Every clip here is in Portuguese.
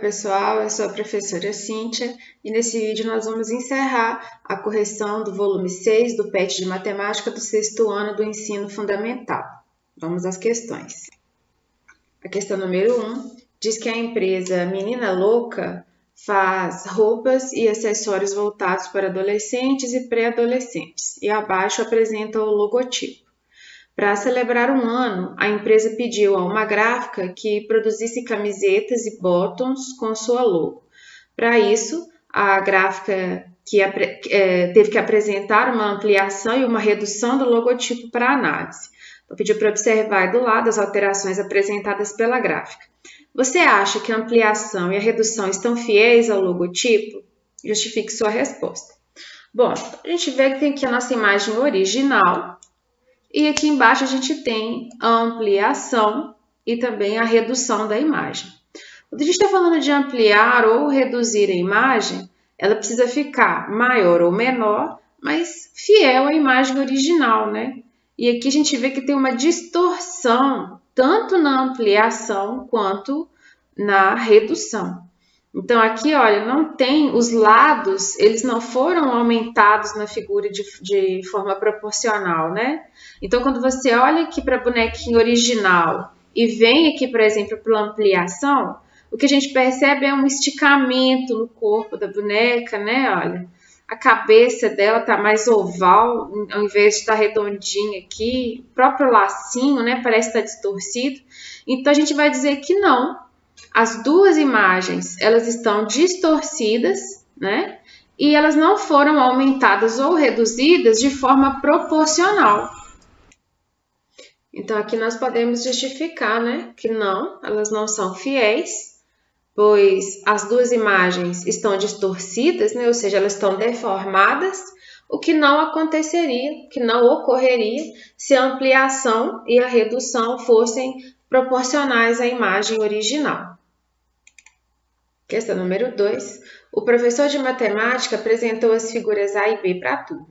pessoal, eu sou a professora Cíntia e nesse vídeo nós vamos encerrar a correção do volume 6 do PET de Matemática do 6º ano do Ensino Fundamental. Vamos às questões. A questão número 1 diz que a empresa Menina Louca faz roupas e acessórios voltados para adolescentes e pré-adolescentes e abaixo apresenta o logotipo. Para celebrar um ano, a empresa pediu a uma gráfica que produzisse camisetas e bottoms com sua logo. Para isso, a gráfica teve que apresentar uma ampliação e uma redução do logotipo para análise. Então, pediu para observar do lado as alterações apresentadas pela gráfica. Você acha que a ampliação e a redução estão fiéis ao logotipo? Justifique sua resposta. Bom, a gente vê que tem aqui a nossa imagem original. E aqui embaixo a gente tem a ampliação e também a redução da imagem. Quando a gente está falando de ampliar ou reduzir a imagem, ela precisa ficar maior ou menor, mas fiel à imagem original, né? E aqui a gente vê que tem uma distorção, tanto na ampliação quanto na redução. Então, aqui, olha, não tem os lados, eles não foram aumentados na figura de forma proporcional, né? Então, quando você olha aqui para a bonequinha original e vem aqui, por exemplo, para a ampliação, o que a gente percebe é um esticamento no corpo da boneca, né? Olha, a cabeça dela está mais oval, ao invés de estar redondinha aqui, o próprio lacinho, né? Parece estar distorcido. Então, a gente vai dizer que não. As duas imagens, elas estão distorcidas, né? E elas não foram aumentadas ou reduzidas de forma proporcional. Então, aqui nós podemos justificar, né? Que não, elas não são fiéis, pois as duas imagens estão distorcidas, né? Ou seja, elas estão deformadas, o que não aconteceria, que não ocorreria se a ampliação e a redução fossem proporcionais à imagem original. Questão número 2. O professor de matemática apresentou as figuras A e B para a turma.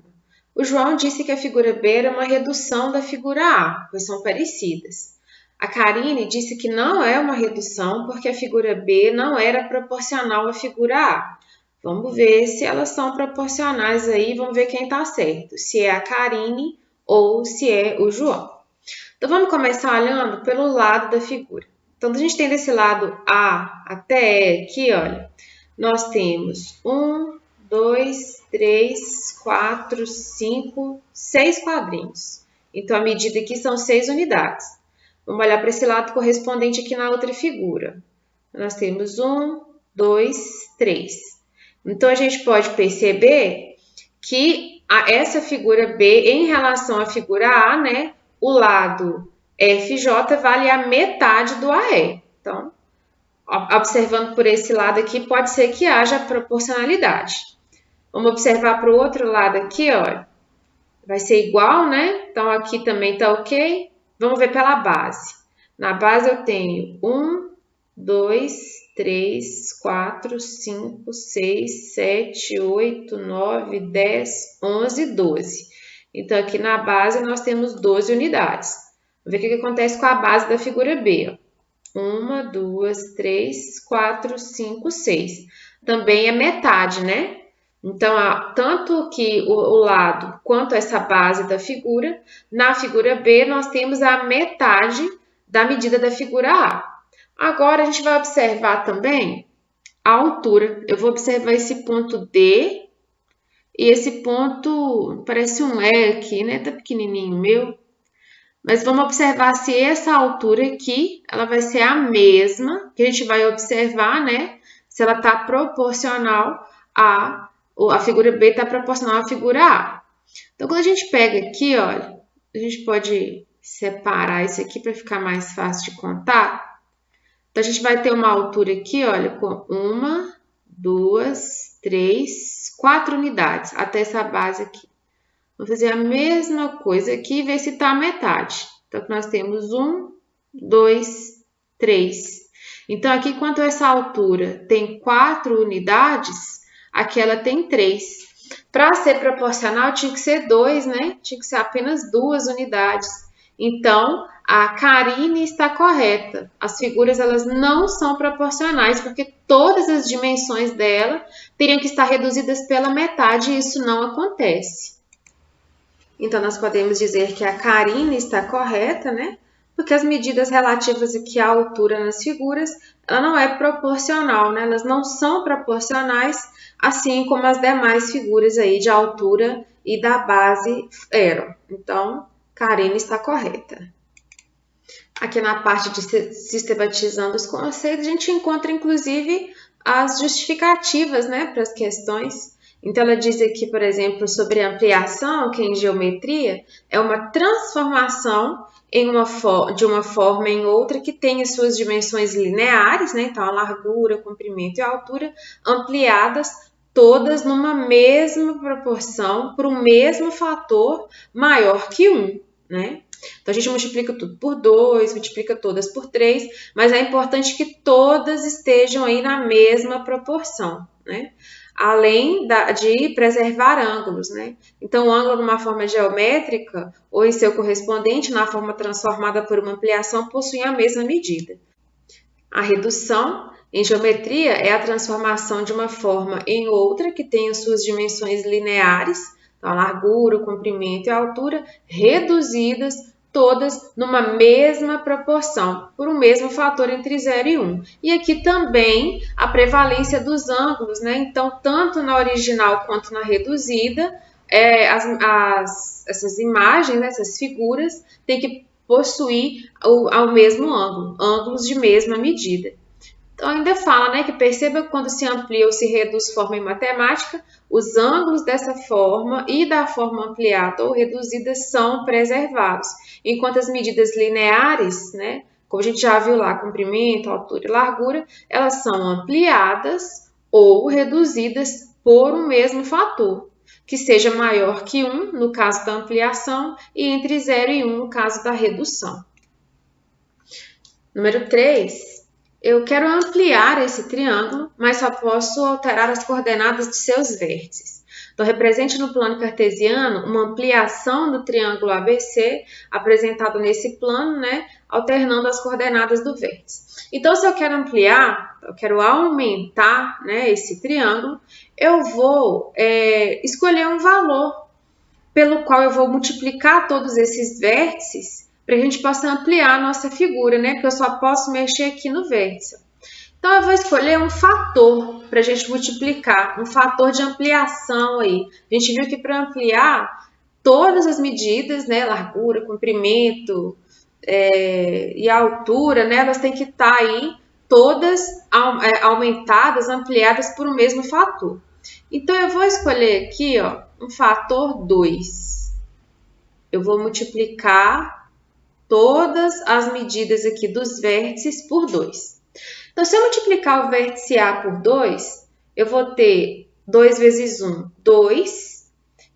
O João disse que a figura B era uma redução da figura A, pois são parecidas. A Karine disse que não é uma redução porque a figura B não era proporcional à figura A. Vamos ver se elas são proporcionais aí, vamos ver quem está certo, se é a Karine ou se é o João. Então, vamos começar olhando pelo lado da figura. Então, a gente tem desse lado A até E aqui, olha, nós temos 1, 2, 3, 4, 5, 6 quadrinhos. Então, a medida aqui são 6 unidades. Vamos olhar para esse lado correspondente aqui na outra figura. Nós temos 1, 2, 3. Então, a gente pode perceber que essa figura B, em relação à figura A, né, o lado FJ vale a metade do AE. Então, observando por esse lado aqui, pode ser que haja proporcionalidade. Vamos observar para o outro lado aqui, olha. Vai ser igual, né? Então, aqui também está ok. Vamos ver pela base. Na base eu tenho 1, 2, 3, 4, 5, 6, 7, 8, 9, 10, 11, 12. Então, aqui na base nós temos 12 unidades. Vamos ver o que acontece com a base da figura B. 1, 2, 3, 4, 5, 6. Também é metade, né? Então, tanto que o lado quanto essa base da figura, na figura B nós temos a metade da medida da figura A. Agora, a gente vai observar também a altura. Eu vou observar esse ponto D e esse ponto, parece um E aqui, né? Tá pequenininho meu. Mas vamos observar se essa altura aqui, ela vai ser a mesma, que a gente vai observar, né? Se ela está proporcional a figura B está proporcional à figura A. Então, quando a gente pega aqui, olha, a gente pode separar isso aqui para ficar mais fácil de contar. Então, a gente vai ter uma altura aqui, olha, com 1, 2, 3, 4 unidades, até essa base aqui. Vamos fazer a mesma coisa aqui e ver se está a metade. Então, nós temos 1, 2, 3. Então, aqui, quanto essa altura tem 4 unidades, aqui ela tem 3. Para ser proporcional, tinha que ser 2, né? Tinha que ser apenas 2 unidades. Então, a Karine está correta. As figuras elas não são proporcionais, porque todas as dimensões dela teriam que estar reduzidas pela metade e isso não acontece. Então, nós podemos dizer que a Karine está correta, né? Porque as medidas relativas aqui à altura nas figuras, ela não é proporcional, né? Elas não são proporcionais, assim como as demais figuras aí de altura e da base eram. Então, Karine está correta. Aqui na parte de sistematizando os conceitos, a gente encontra, inclusive, as justificativas, né, para as questões. Então, ela diz aqui, por exemplo, sobre ampliação, que em geometria é uma transformação de uma forma em outra que tenha suas dimensões lineares, né? Então, a largura, o comprimento e a altura ampliadas todas numa mesma proporção por um mesmo fator maior que 1, né? Então, a gente multiplica tudo por 2, multiplica todas por 3, mas é importante que todas estejam aí na mesma proporção, né? Além de preservar ângulos, né? Então, o ângulo numa forma geométrica ou em seu correspondente na forma transformada por uma ampliação possuem a mesma medida. A redução em geometria é a transformação de uma forma em outra que tenha suas dimensões lineares, então a largura, o comprimento e a altura, reduzidas todas numa mesma proporção, por um mesmo fator entre 0 e 1. E aqui também a prevalência dos ângulos, né? Então, tanto na original quanto na reduzida, essas imagens, essas figuras, têm que possuir ao mesmo ângulo, ângulos de mesma medida. Então, ainda fala, né, que perceba que quando se amplia ou se reduz forma em matemática, os ângulos dessa forma e da forma ampliada ou reduzida são preservados, enquanto as medidas lineares, né, como a gente já viu lá, comprimento, altura e largura, elas são ampliadas ou reduzidas por um mesmo fator, que seja maior que 1 no caso da ampliação e entre 0 e 1 no caso da redução. Número 3. Eu quero ampliar esse triângulo, mas só posso alterar as coordenadas de seus vértices. Então, represente no plano cartesiano uma ampliação do triângulo ABC, apresentado nesse plano, né, alternando as coordenadas do vértice. Então, se eu quero ampliar, eu quero aumentar, né, esse triângulo, eu vou escolher um valor pelo qual eu vou multiplicar todos esses vértices para que a gente possa ampliar a nossa figura, né? Porque eu só posso mexer aqui no vértice. Então, eu vou escolher um fator para a gente multiplicar, um fator de ampliação aí. A gente viu que para ampliar todas as medidas, né? Largura, comprimento e altura, né? Elas têm que estar aí todas aumentadas, ampliadas por um mesmo fator. Então, eu vou escolher aqui, ó, um fator 2. Eu vou multiplicar todas as medidas aqui dos vértices por 2. Então, se eu multiplicar o vértice A por 2, eu vou ter 2 vezes 1, 2,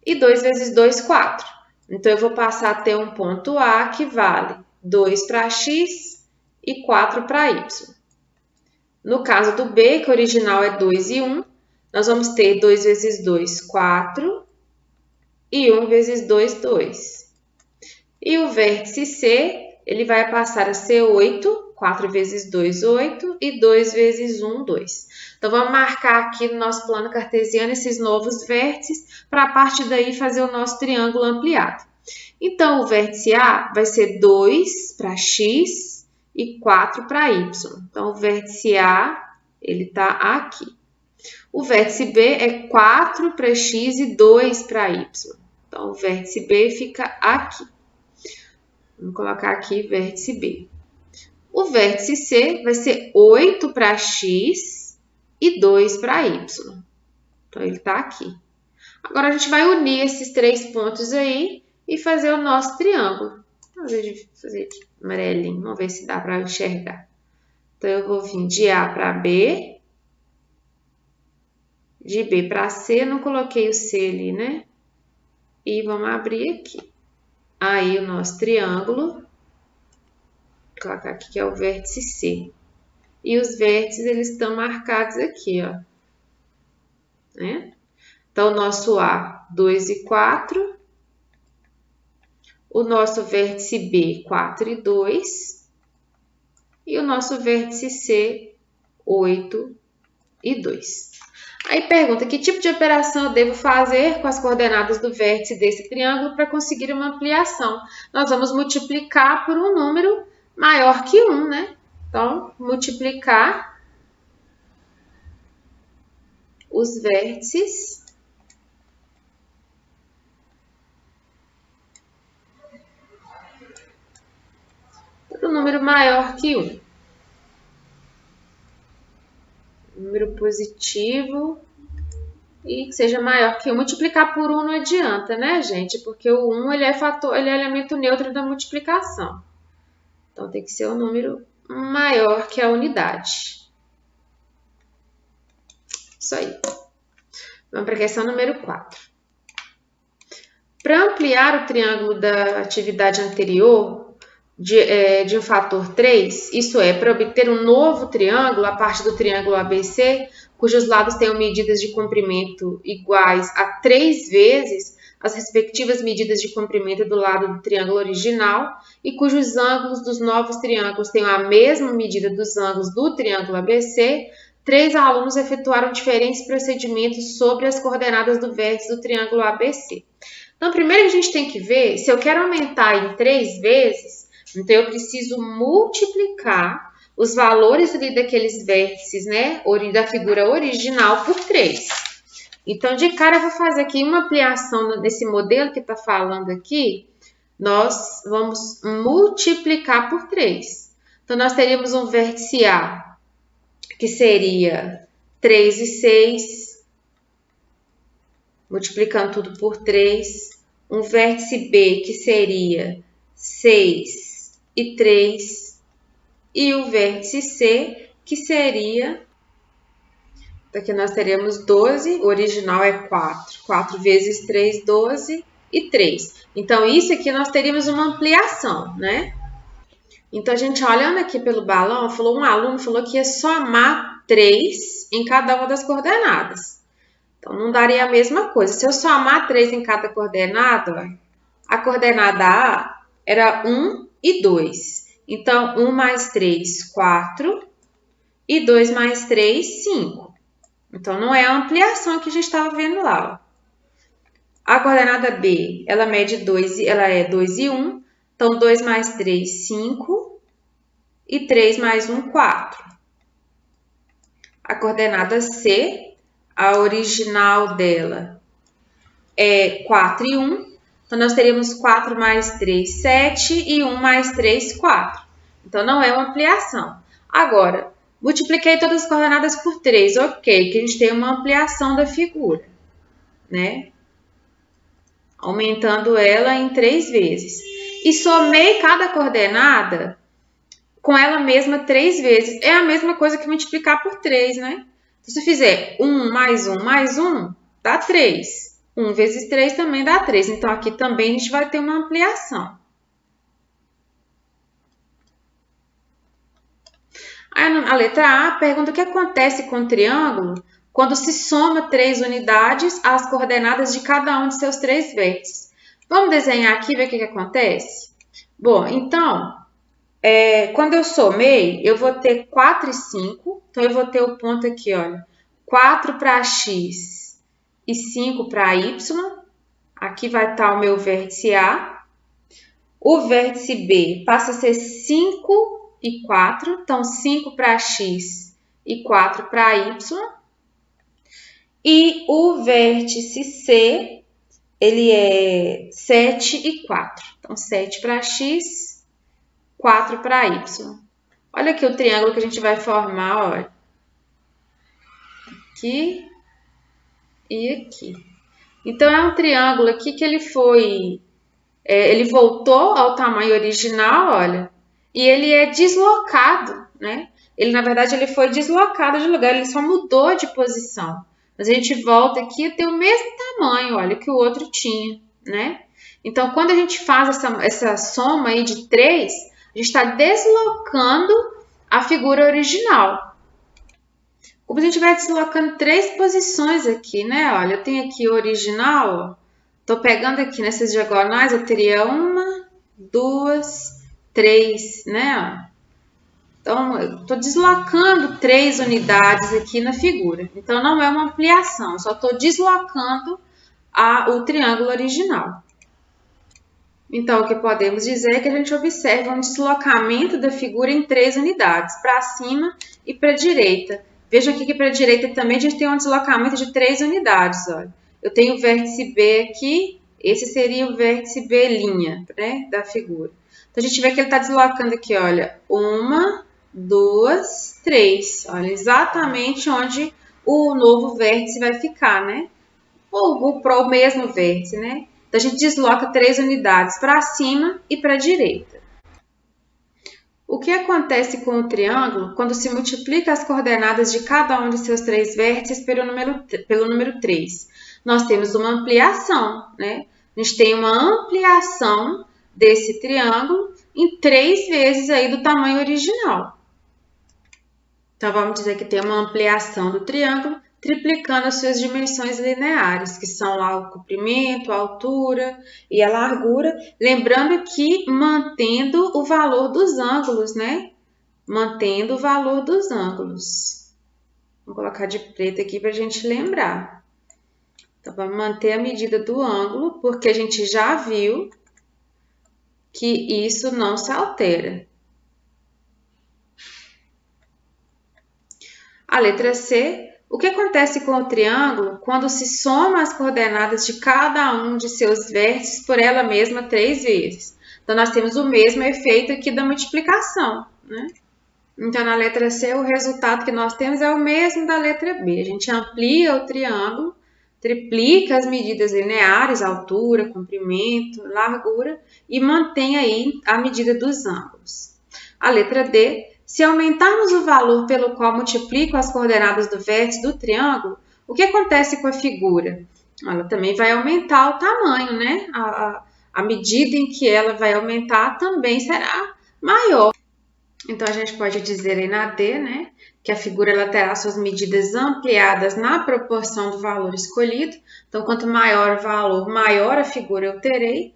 e 2 vezes 2, 4. Então, eu vou passar a ter um ponto A que vale 2 para x e 4 para y. No caso do B, que o original é 2 e 1, nós vamos ter 2 vezes 2, 4, e 1 vezes 2, 2. E o vértice C, ele vai passar a ser 8, 4 vezes 2, 8, e 2 vezes 1, 2. Então, vamos marcar aqui no nosso plano cartesiano esses novos vértices, para a partir daí fazer o nosso triângulo ampliado. Então, o vértice A vai ser 2 para x e 4 para y. Então, o vértice A, ele está aqui. O vértice B é 4 para x e 2 para y. Então, o vértice B fica aqui. Vamos colocar aqui vértice B. O vértice C vai ser 8 para x e 2 para y. Então, ele está aqui. Agora, a gente vai unir esses 3 pontos aí e fazer o nosso triângulo. Vamos fazer de amarelinho, vamos ver se dá para enxergar. Então, eu vou vir de A para B, de B para C, eu não coloquei o C ali, né? E vamos abrir aqui. Aí, o nosso triângulo, vou colocar aqui que é o vértice C. E os vértices, eles estão marcados aqui, ó. Né? Então, o nosso A, 2 e 4. o nosso vértice B, 4 e 2, e o nosso vértice C, 8 e 2. Aí pergunta, que tipo de operação eu devo fazer com as coordenadas do vértice desse triângulo para conseguir uma ampliação? Nós vamos multiplicar por um número maior que 1, né? Então, multiplicar os vértices por um número maior que 1. Número positivo e que seja maior que 1. Multiplicar por 1 não adianta, né, gente? Porque o 1 ele é elemento neutro da multiplicação. Então, tem que ser um número maior que a unidade. Isso aí. Vamos para a questão número 4. Para ampliar o triângulo da atividade anterior de um fator 3, isso é, para obter um novo triângulo a partir do triângulo ABC, cujos lados tenham medidas de comprimento iguais a 3 vezes as respectivas medidas de comprimento do lado do triângulo original e cujos ângulos dos novos triângulos tenham a mesma medida dos ângulos do triângulo ABC, 3 alunos efetuaram diferentes procedimentos sobre as coordenadas do vértice do triângulo ABC. Então, primeiro a gente tem que ver, se eu quero aumentar em 3 vezes, então eu preciso multiplicar os valores ali daqueles vértices, né, da figura original por 3. Então, de cara, eu vou fazer aqui uma ampliação nesse modelo que está falando aqui. Nós vamos multiplicar por 3. Então, nós teríamos um vértice A, que seria 3 e 6, multiplicando tudo por 3. Um vértice B, que seria 6 e 3. E o vértice C, que seria... Aqui nós teremos 12, o original é 4. 4 vezes 3, 12 e 3. Então, isso aqui nós teríamos uma ampliação, né? Então, a gente olhando aqui pelo balão, um aluno falou que ia somar 3 em cada uma das coordenadas. Então, não daria a mesma coisa. Se eu somar 3 em cada coordenada, a coordenada A era 1 e 2. Então, 1 mais 3, 4. E 2 mais 3, 5. Então, não é a ampliação que a gente estava vendo lá. Ó. A coordenada B, ela é 2 e 1. Então, 2 mais 3, 5. E 3 mais 1, 4. A coordenada C, a original dela é 4 e 1. Então, nós teríamos 4 mais 3, 7. E 1 mais 3, 4. Então, não é uma ampliação. Agora... multipliquei todas as coordenadas por 3, ok, que a gente tem uma ampliação da figura, né? Aumentando ela em 3 vezes. E somei cada coordenada com ela mesma 3 vezes. É a mesma coisa que multiplicar por 3, né? Se eu fizer 1 mais 1 mais 1, dá 3. 1 vezes 3 também dá 3. Então, aqui também a gente vai ter uma ampliação. A letra A pergunta o que acontece com o triângulo quando se soma 3 unidades às coordenadas de cada um de seus 3 vértices. Vamos desenhar aqui e ver o que acontece? Bom, então, quando eu somei, eu vou ter 4 e 5. Então, eu vou ter o ponto aqui, olha, 4 para x e 5 para y. Aqui vai estar o meu vértice A. O vértice B passa a ser 5 e 4, então 5 para x e 4 para y. E o vértice C, ele é 7 e 4. Então, 7 para x, 4 para y. Olha aqui o triângulo que a gente vai formar, olha. Aqui e aqui. Então, é um triângulo aqui que ele voltou ao tamanho original, olha. E ele é deslocado, né? Na verdade, ele foi deslocado de lugar, ele só mudou de posição. Mas a gente volta aqui e tem o mesmo tamanho, olha, que o outro tinha, né? Então, quando a gente faz essa soma aí de 3, a gente está deslocando a figura original. Como a gente vai deslocando 3 posições aqui, né? Olha, eu tenho aqui o original, ó. Tô pegando aqui nessas diagonais, eu teria 1, 2, 3, né? Então, eu estou deslocando 3 unidades aqui na figura. Então, não é uma ampliação, eu só estou deslocando o triângulo original. Então, o que podemos dizer é que a gente observa um deslocamento da figura em 3 unidades, para cima e para a direita. Vejam aqui que para a direita também a gente tem um deslocamento de 3 unidades. Olha. Eu tenho o vértice B aqui, esse seria o vértice B', né, da figura. Então, a gente vê que ele está deslocando aqui, olha, 1, 2, 3. Olha, exatamente onde o novo vértice vai ficar, né? Ou para o mesmo vértice, né? Então, a gente desloca 3 unidades para cima e para a direita. O que acontece com o triângulo quando se multiplica as coordenadas de cada um de seus 3 vértices pelo número 3? Nós temos uma ampliação, né? A gente tem uma ampliação desse triângulo em 3 vezes aí do tamanho original. Então, vamos dizer que tem uma ampliação do triângulo triplicando as suas dimensões lineares, que são lá o comprimento, a altura e a largura. Lembrando que mantendo o valor dos ângulos, né? Mantendo o valor dos ângulos. Vou colocar de preto aqui para a gente lembrar. Então, vamos manter a medida do ângulo, porque a gente já viu que isso não se altera. A letra C. O que acontece com o triângulo quando se soma as coordenadas de cada um de seus vértices por ela mesma 3 vezes? Então, nós temos o mesmo efeito aqui da multiplicação, né? Então, na letra C, o resultado que nós temos é o mesmo da letra B. A gente amplia o triângulo, triplica as medidas lineares, altura, comprimento, largura, e mantém aí a medida dos ângulos. A letra D. Se aumentarmos o valor pelo qual multiplico as coordenadas do vértice do triângulo, o que acontece com a figura? Ela também vai aumentar o tamanho, né? A medida em que ela vai aumentar também será maior. Então, a gente pode dizer aí na D, né? Que a figura ela terá suas medidas ampliadas na proporção do valor escolhido. Então, quanto maior o valor, maior a figura eu terei.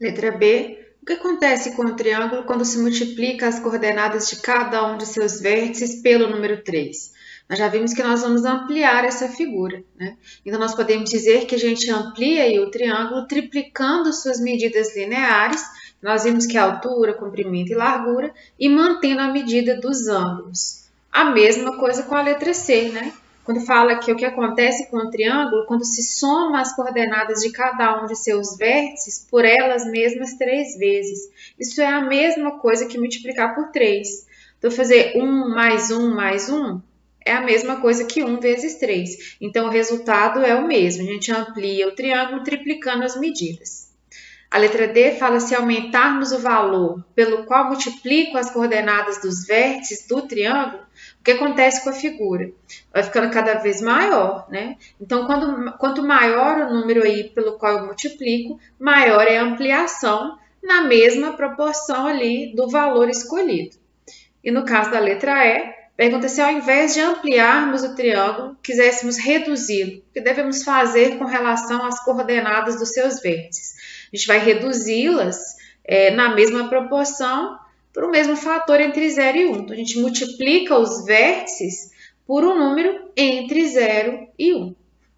Letra B. O que acontece com o triângulo quando se multiplica as coordenadas de cada um de seus vértices pelo número 3? Nós já vimos que nós vamos ampliar essa figura, né? Então, nós podemos dizer que a gente amplia aí o triângulo triplicando suas medidas lineares. Nós vimos que é altura, comprimento e largura, e mantendo a medida dos ângulos. A mesma coisa com a letra C, né? Quando fala que o que acontece com o triângulo, quando se soma as coordenadas de cada um de seus vértices por elas mesmas 3 vezes. Isso é a mesma coisa que multiplicar por 3. Então, fazer 1 mais 1 mais 1 é a mesma coisa que 1 vezes 3. Então, o resultado é o mesmo. A gente amplia o triângulo triplicando as medidas. A letra D fala se aumentarmos o valor pelo qual multiplico as coordenadas dos vértices do triângulo, o que acontece com a figura? Vai ficando cada vez maior, né? Então, quanto maior o número aí pelo qual eu multiplico, maior é a ampliação na mesma proporção ali do valor escolhido. E no caso da letra E, pergunta se ao invés de ampliarmos o triângulo, quiséssemos reduzi-lo, o que devemos fazer com relação às coordenadas dos seus vértices? A gente vai reduzi-las na mesma proporção por o mesmo fator entre 0 e 1. Então, a gente multiplica os vértices por um número entre 0 e 1.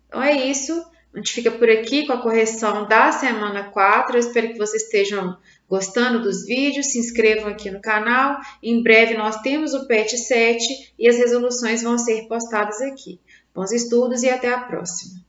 Então, é isso. A gente fica por aqui com a correção da semana 4. Eu espero que vocês estejam gostando dos vídeos. Se inscrevam aqui no canal. Em breve, nós temos o PET 7 e as resoluções vão ser postadas aqui. Bons estudos e até a próxima.